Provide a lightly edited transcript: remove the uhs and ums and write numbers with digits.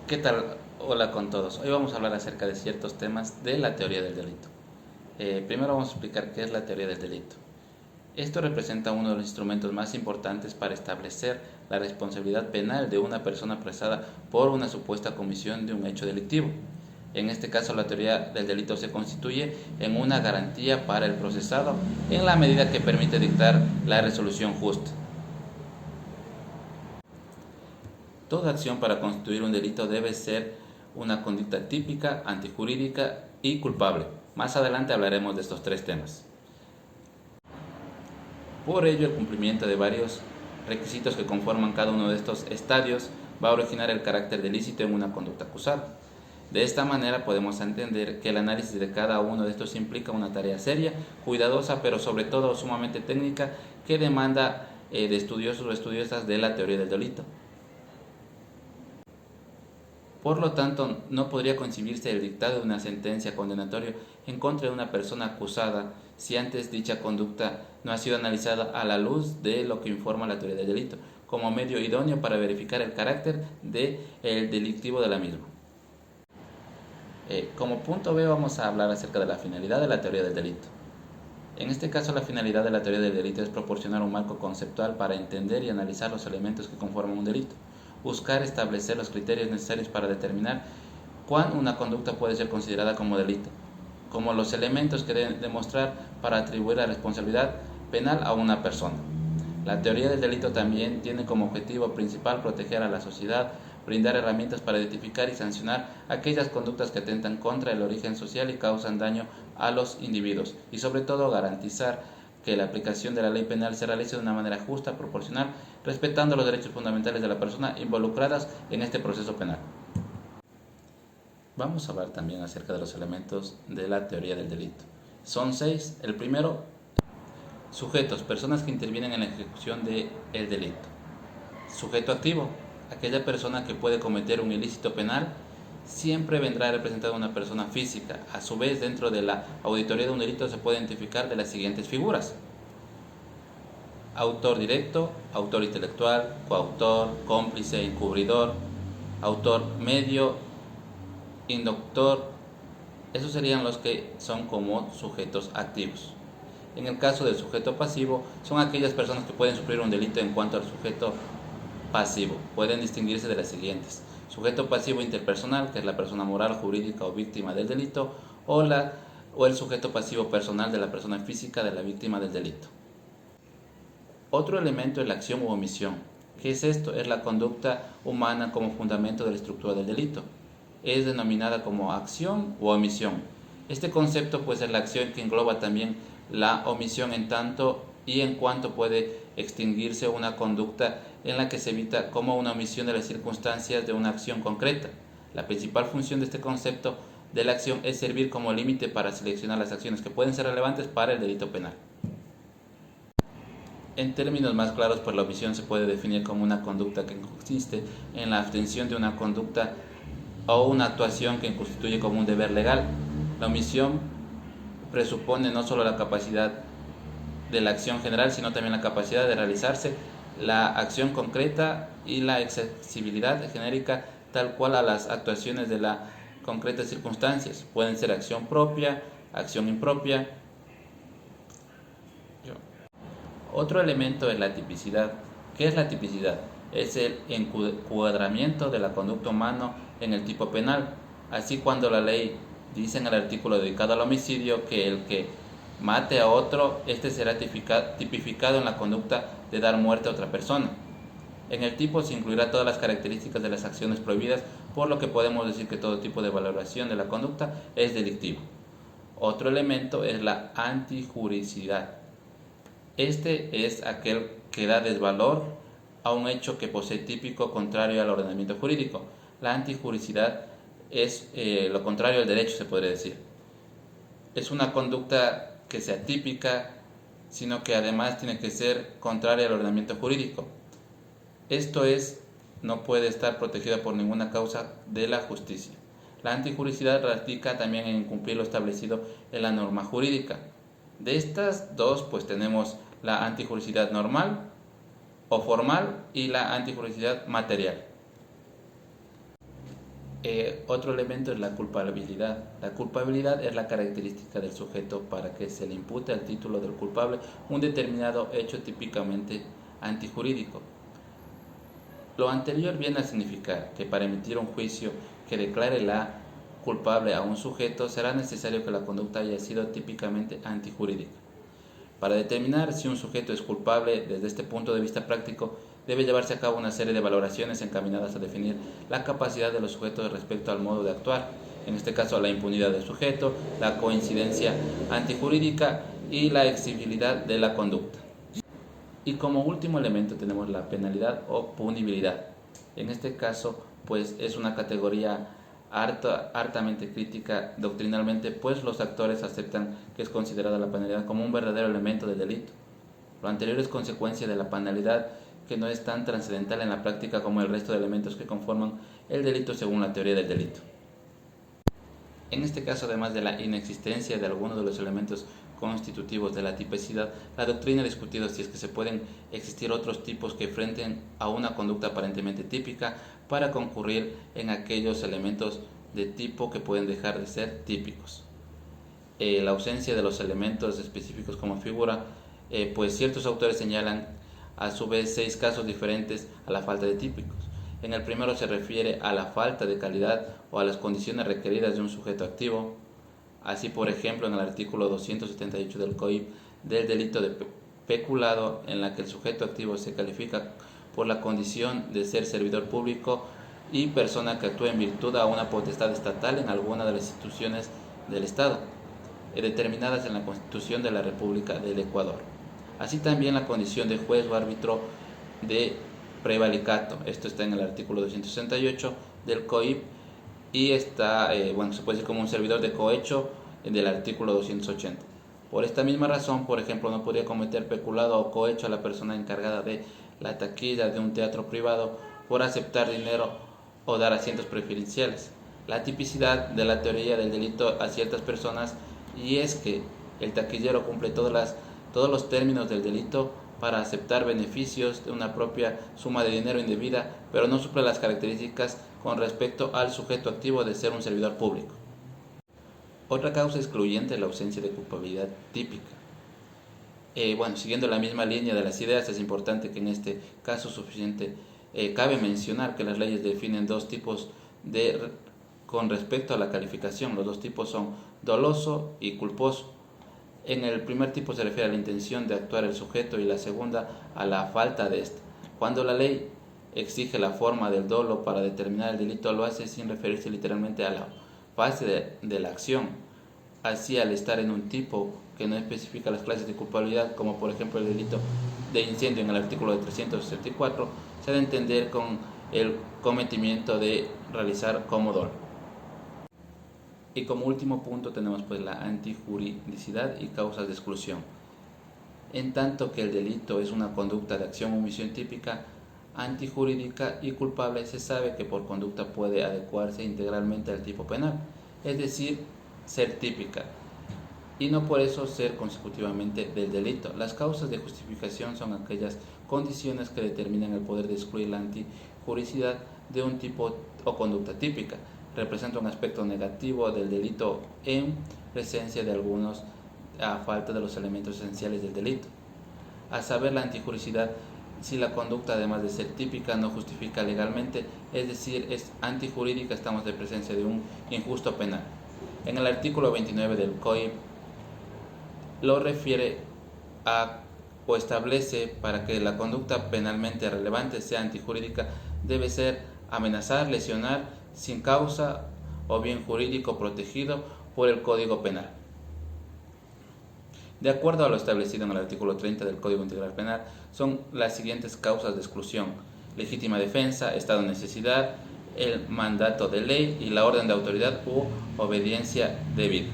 ¿Qué tal? Hola con todos. Hoy vamos a hablar acerca de ciertos temas de la teoría del delito. Primero vamos a explicar qué es la teoría del delito. Esto representa uno de los instrumentos más importantes para establecer la responsabilidad penal de una persona apresada por una supuesta comisión de un hecho delictivo. En este caso, la teoría del delito se constituye en una garantía para el procesado en la medida que permite dictar la resolución justa. Toda acción para constituir un delito debe ser una conducta típica, antijurídica y culpable. Más adelante hablaremos de estos tres temas. Por ello, el cumplimiento de varios requisitos que conforman cada uno de estos estadios va a originar el carácter de ilícito en una conducta acusada. De esta manera podemos entender que el análisis de cada uno de estos implica una tarea seria, cuidadosa, pero sobre todo sumamente técnica que demanda de estudiosos o estudiosas de la teoría del delito. Por lo tanto, no podría concebirse el dictado de una sentencia condenatoria en contra de una persona acusada si antes dicha conducta no ha sido analizada a la luz de lo que informa la teoría del delito, como medio idóneo para verificar el carácter del delictivo de la misma. Como punto B vamos a hablar acerca de la finalidad de la teoría del delito. En este caso, la finalidad de la teoría del delito es proporcionar un marco conceptual para entender y analizar los elementos que conforman un delito, buscar establecer los criterios necesarios para determinar cuándo una conducta puede ser considerada como delito, como los elementos que deben demostrar para atribuir la responsabilidad penal a una persona. La teoría del delito también tiene como objetivo principal proteger a la sociedad, brindar herramientas para identificar y sancionar aquellas conductas que atentan contra el origen social y causan daño a los individuos, y sobre todo garantizar que la aplicación de la ley penal se realice de una manera justa, proporcional, respetando los derechos fundamentales de la persona involucradas en este proceso penal. Vamos a hablar también acerca de los elementos de la teoría del delito. Son 6. El primero, sujetos, personas que intervienen en la ejecución del delito. Sujeto activo, aquella persona que puede cometer un ilícito penal, siempre vendrá representada una persona física. A su vez, dentro de la auditoría de un delito se puede identificar de las siguientes figuras: autor directo, autor intelectual, coautor, cómplice, encubridor, autor medio, inductor. Esos serían los que son como sujetos activos. En el caso del sujeto pasivo, son aquellas personas que pueden sufrir un delito en cuanto al sujeto pasivo. Pueden distinguirse de las siguientes: sujeto pasivo interpersonal, que es la persona moral, jurídica o víctima del delito, o el sujeto pasivo personal, de la persona física de la víctima del delito. Otro elemento es la acción u omisión. ¿Qué es esto? Es la conducta humana como fundamento de la estructura del delito. Es denominada como acción u omisión. Este concepto pues es la acción que engloba también la omisión en tanto y en cuanto puede extinguirse una conducta en la que se evita como una omisión de las circunstancias de una acción concreta. La principal función de este concepto de la acción es servir como límite para seleccionar las acciones que pueden ser relevantes para el delito penal. En términos más claros, pues la omisión se puede definir como una conducta que consiste en la abstención de una conducta o una actuación que constituye como un deber legal. La omisión presupone no solo la capacidad de la acción general, sino también la capacidad de realizarse la acción concreta y la accesibilidad genérica tal cual a las actuaciones de las concretas circunstancias. Pueden ser acción propia, acción impropia. Otro elemento es la tipicidad. ¿Qué es la tipicidad? Es el encuadramiento de la conducta humana en el tipo penal. Así, cuando la ley dice en el artículo dedicado al homicidio que el que mate a otro, este será tipificado en la conducta de dar muerte a otra persona. En el tipo se incluirá todas las características de las acciones prohibidas, por lo que podemos decir que todo tipo de valoración de la conducta es delictivo. Otro elemento es la antijuricidad. Este es aquel que da desvalor a un hecho que posee típico contrario al ordenamiento jurídico. La antijuricidad es lo contrario al derecho, se podría decir. Es una conducta que sea típica, sino que además tiene que ser contraria al ordenamiento jurídico. Esto es, no puede estar protegida por ninguna causa de la justicia. La antijuricidad radica también en incumplir lo establecido en la norma jurídica. De estas dos, pues tenemos la antijuricidad normal o formal y la antijuricidad material. Otro elemento es la culpabilidad. La culpabilidad es la característica del sujeto para que se le impute al título del culpable un determinado hecho típicamente antijurídico. Lo anterior viene a significar que para emitir un juicio que declare la culpable a un sujeto será necesario que la conducta haya sido típicamente antijurídica. Para determinar si un sujeto es culpable desde este punto de vista práctico, debe llevarse a cabo una serie de valoraciones encaminadas a definir la capacidad de los sujetos respecto al modo de actuar, en este caso la impunidad del sujeto, la coincidencia antijurídica y la exigibilidad de la conducta. Y como último elemento tenemos la penalidad o punibilidad. En este caso, pues es una categoría hartamente crítica doctrinalmente, pues los actores aceptan que es considerada la penalidad como un verdadero elemento del delito. Lo anterior es consecuencia de la penalidad, que no es tan trascendental en la práctica como el resto de elementos que conforman el delito según la teoría del delito. En este caso, además de la inexistencia de algunos de los elementos constitutivos de la tipicidad, la doctrina ha discutido si es que se pueden existir otros tipos que enfrenten a una conducta aparentemente típica para concurrir en aquellos elementos de tipo que pueden dejar de ser típicos. La ausencia de los elementos específicos como figura, pues ciertos autores señalan a su vez 6 casos diferentes a la falta de típicos. En el primero se refiere a la falta de calidad o a las condiciones requeridas de un sujeto activo. Así, por ejemplo, en el artículo 278 del COIP del delito de peculado, en la que el sujeto activo se califica por la condición de ser servidor público y persona que actúa en virtud a una potestad estatal en alguna de las instituciones del Estado, determinadas en la Constitución de la República del Ecuador. Así también la condición de juez o árbitro de prevaricato. Esto está en el artículo 268 del COIP y está, se puede decir como un servidor de cohecho del artículo 280. Por esta misma razón, por ejemplo, no podría cometer peculado o cohecho a la persona encargada de la taquilla de un teatro privado por aceptar dinero o dar asientos preferenciales. La tipicidad de la teoría del delito a ciertas personas, y es que el taquillero cumple todos los términos del delito para aceptar beneficios de una propia suma de dinero indebida, pero no suple las características con respecto al sujeto activo de ser un servidor público. Otra causa excluyente es la ausencia de culpabilidad típica. Siguiendo la misma línea de las ideas, es importante que en este caso cabe mencionar que las leyes definen 2 tipos con respecto a la calificación. Los 2 tipos son doloso y culposo. En el primer tipo se refiere a la intención de actuar el sujeto y la segunda a la falta de esta. Cuando la ley exige la forma del dolo para determinar el delito, lo hace sin referirse literalmente a la fase de la acción. Así, al estar en un tipo que no especifica las clases de culpabilidad, como por ejemplo el delito de incendio en el artículo de 364, se ha de entender con el cometimiento de realizar como dolo. Y como último punto tenemos pues la antijuridicidad y causas de exclusión. En tanto que el delito es una conducta de acción o omisión típica, antijurídica y culpable, se sabe que por conducta puede adecuarse integralmente al tipo penal, es decir, ser típica, y no por eso ser consecutivamente del delito. Las causas de justificación son aquellas condiciones que determinan el poder de excluir la antijuridicidad de un tipo o conducta típica. Representa un aspecto negativo del delito en presencia de algunos a falta de los elementos esenciales del delito. A saber, la antijuridicidad, si la conducta además de ser típica no justifica legalmente, es decir, es antijurídica, estamos de presencia de un injusto penal. En el artículo 29 del COIP lo refiere o establece para que la conducta penalmente relevante sea antijurídica, debe ser amenazar, lesionar sin causa o bien jurídico protegido por el Código Penal. De acuerdo a lo establecido en el artículo 30 del Código Integral Penal, son las siguientes causas de exclusión: legítima defensa, estado de necesidad, el mandato de ley y la orden de autoridad u obediencia debida.